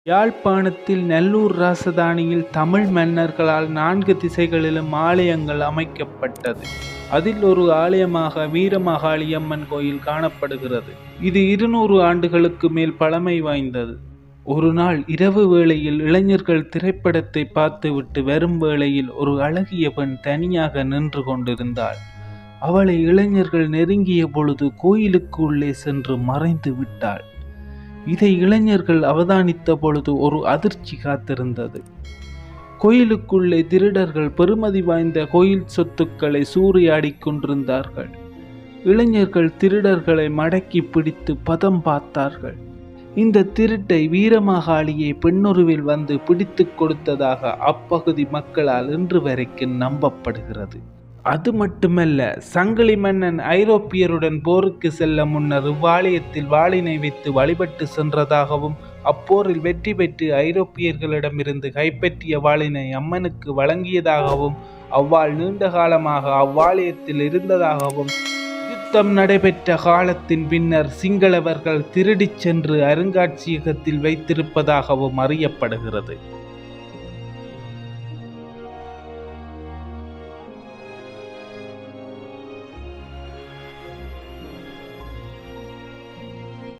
யாழ்ப்பாணத்தில் நல்லூர் ராசதானியில் தமிழ் மன்னர்களால் 4 திசைகளிலும் ஆலயங்கள் அமைக்கப்பட்டது. அதில் ஒரு ஆலயமாக வீரமாகாளியம்மன் கோயில் காணப்படுகிறது. இது 200 ஆண்டுகளுக்கு மேல் பழமை வாய்ந்தது. ஒரு நாள் இரவு வேளையில் இளைஞர்கள் திரைப்படத்தை பார்த்துவிட்டு வரும் வேளையில் ஒரு அழகிய பெண் தனியாக நின்று கொண்டிருந்தாள். அவளை இளைஞர்கள் நெருங்கிய பொழுது கோயிலுக்கு உள்ளே சென்று மறைந்து விட்டாள். இதை இளைஞர்கள் அவதானித்த பொழுது ஒரு அதிர்ச்சி காத்திருந்தது. கோயிலுக்குள்ளே திருடர்கள் பெறுமதி வாய்ந்த கோயில் சொத்துக்களை சூறையாடிக் கொண்டிருந்தார்கள். இளைஞர்கள் திருடர்களை மடக்கி பிடித்து பதம் பார்த்தார்கள். இந்த திருட்டை வீரமாகாளியை பெண்ணுருவில் வந்து பிடித்து கொடுத்ததாக அப்பகுதி மக்களால் இன்று வரைக்கும் நம்பப்படுகிறது. அது மட்டுமல்ல, சங்கிலி மன்னன் ஐரோப்பியருடன் போருக்கு செல்ல முன்னர் இவ்வாலயத்தில் வாளினை வைத்து வழிபட்டு சென்றதாகவும், அப்போரில் வெற்றி பெற்று ஐரோப்பியர்களிடமிருந்து கைப்பற்றிய வாளினை அம்மனுக்கு வழங்கியதாகவும், அவ்வாள் நீண்ட காலமாக அவ்வாலயத்தில் இருந்ததாகவும், யுத்தம் நடைபெற்ற காலத்தின் பின்னர் சிங்களவர்கள் திருடிச் சென்று அருங்காட்சியகத்தில் வைத்திருப்பதாகவும் அறியப்படுகிறது.